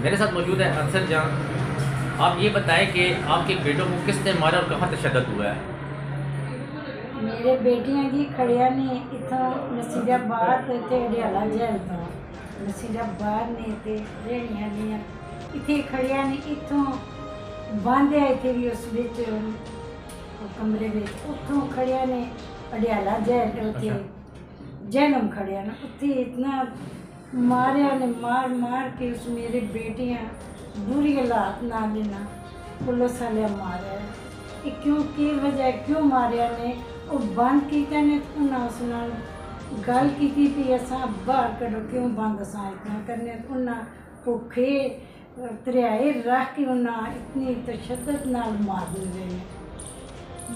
मेरे साथ मौजूद है अंसर जान। आप ये बताएं कि आपके बेटों को किसने मारा और कहाँ तशद्दुद हुआ है? मेरे बेटियां जी खड़िया ने इथों नसीराबाद ते अडियाला जेल तो नसीराबाद ने ते रेहड़ियां दियां इथे खड़िया ने इथों बांधिया इथे भी उस विच कमरे में उतों खड़िया ने अडियाला जेल उथे जैनम खड़िया ना उथे इतना मारिया ने मार मार के उस मेरे बेटियां बुरी हालात ना लेना पुलिस वाले मारा है क्यों की वजह क्यों मारिया ने वो बंद किया ने उन्हें उस नाल गल की भी असा बाहर करो क्यों बंद असा इतना करने उन्हें भुखे त्रियाए रख के उन्हें इतनी तशद्दुद नाल मार दे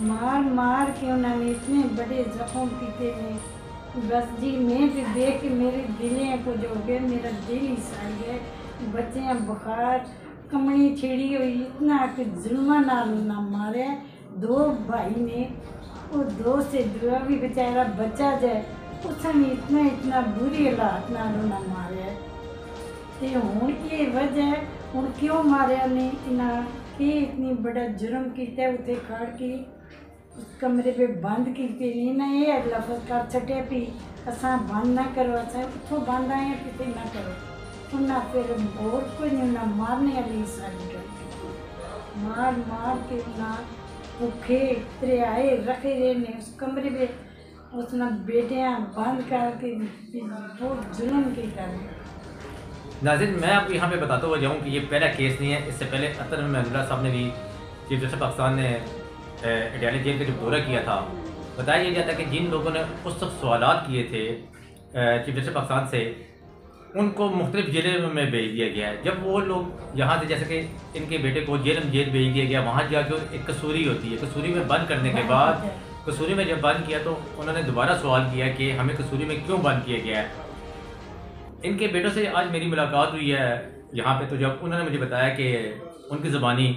मार मार के उन्होंने इतने बड़े जख्म किए ने बस जी मैं भी देख के मेरे दिलें कुछ हो गया मेरा दिल ही सड़ गया बच्चे बुखार कमनी छिड़ी हुई इतना कि जुल्मा नाल ना मारे दो भाई ने वो दो से दुआ भी बेचारा बच्चा जाए उसने इतना इतना बुरी हालात नाल ना मारे ते हुण ये वजह हुण क्यों मारिया ने इना कि इतनी बड़ा जुर्म किया उसे खड़ के उस कमरे पे बंद की नहीं ना ये लफज कर छटे भी असा बंद ना करो असा उतो बंद आए कितने ना करो उन्हें फिर और कोई नहीं उन्हें मारने वाली सारी कर मार मार के उन्हें भुखे त्रियाए रखे रहे ने उस कमरे पे उसने बेटियां बंद करके बहुत जुल्म की कर। नाज़रीन, मैं आपको यहाँ पे बताता हुआ जाऊँ कि ये पहला केस नहीं है। इससे पहले अतर महमूदा साहब ने भी चीफ जस्टिस पाकिस्तान ने अडियाला जेल का जब दौरा किया था, बताया यह जाता है कि जिन लोगों ने उस वक्त सवालात किए थे चीफ जस्टिस पाकिस्तान से, उनको मुख्तलिफ जेलों में भेज दिया गया है। जब वो लोग यहाँ से, जैसे कि इनके बेटे को जेल भेज दिया गया, वहाँ जाकर एक कसूरी होती है, कसूरी में बंद करने के बाद कसूरी में जब बंद किया तो उन्होंने दोबारा सवाल किया कि हमें कसूरी में क्यों बंद किया गया है। इनके बेटों से आज मेरी मुलाकात हुई है यहाँ पे, तो जब उन्होंने मुझे बताया कि उनकी ज़बानी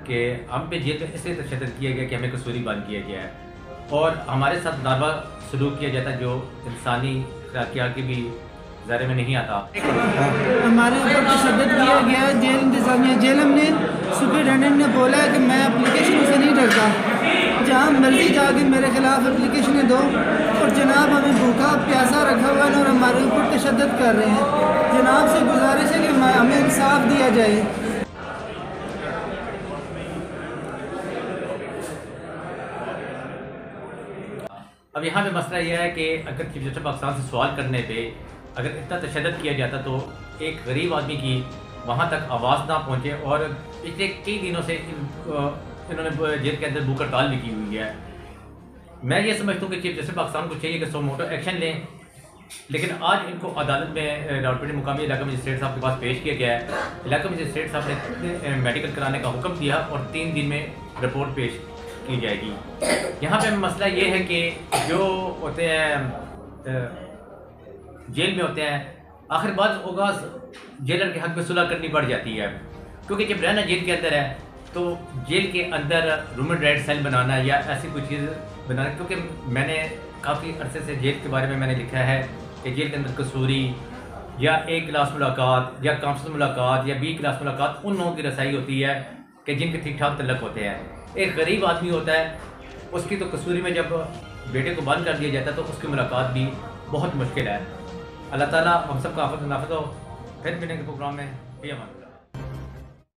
कि हम पे जेल में इसलिए तशद्दुद किया गया कि हमें कसूरी बंद किया गया है और हमारे साथ नारवा सलूक किया जाता है जो इंसानी अखलाकियात के भी ज़ायरे में नहीं आता। हमारे ऊपर तशद्दुद किया गया जेल इंतज़ामिया जेल हमने सुपरिटेंडेंट ने बोला है कि मैं एप्लीकेशन से नहीं डरता, जहाँ मर्जी जाके मेरे खिलाफ एप्लीकेशन दो और जनाब हमें भूखा प्यासा रखा हुआ है और हमारे ऊपर तशद्दुद कर रहे हैं। जनाब से गुजारिश है कि हमें इंसाफ दिया जाए। अब यहाँ पे मसला यह है कि अगर चीफ जस्टिस पाकिस्तान से सवाल करने पे अगर इतना तशद्दुद किया जाता तो एक गरीब आदमी की वहाँ तक आवाज़ ना पहुँचे। और पिछले कई दिनों से इन्होंने जेल के अंदर भूख हड़ताल भी की हुई है। मैं ये समझता हूँ कि चीफ जस्टिस पाकिस्तान को चाहिए कि सो मोटो एक्शन लें, लेकिन आज इनको अदालत में रावलपिंडी मुकामी इलाका मजिस्ट्रेट साहब के पास पेश किया गया है। इलाका मजिस्ट्रेट साहब ने मेडिकल कराने का हुक्म दिया और 3 दिन में रिपोर्ट पेश की जाएगी। यहाँ पे मसला ये है कि जो होते हैं जेल में होते हैं, आखिर बाद होगा जेलर के हक में सुलह करनी पड़ जाती है, क्योंकि जब रहना जेल के अंदर है तो जेल के अंदर रूम रेड सेल बनाना या ऐसी कोई चीज़ बनाना, क्योंकि मैंने काफ़ी अरसे से जेल के बारे में मैंने लिखा है कि जेल के अंदर कसूरी या A क्लास मुलाकात या काउंसिल मुलाकात या B क्लास मुलाकात उन लोगों की रसाई होती है कि जिनके ठीक ठाक तल्लक होते हैं। एक गरीब आदमी होता है, उसकी तो कसूरी में जब बेटे को बंद कर दिया जाता है तो उसकी मुलाकात भी बहुत मुश्किल है। अल्लाह ताला हम सब का आफत नाफिज़ हो। फिर मिलेंगे प्रोग्राम में।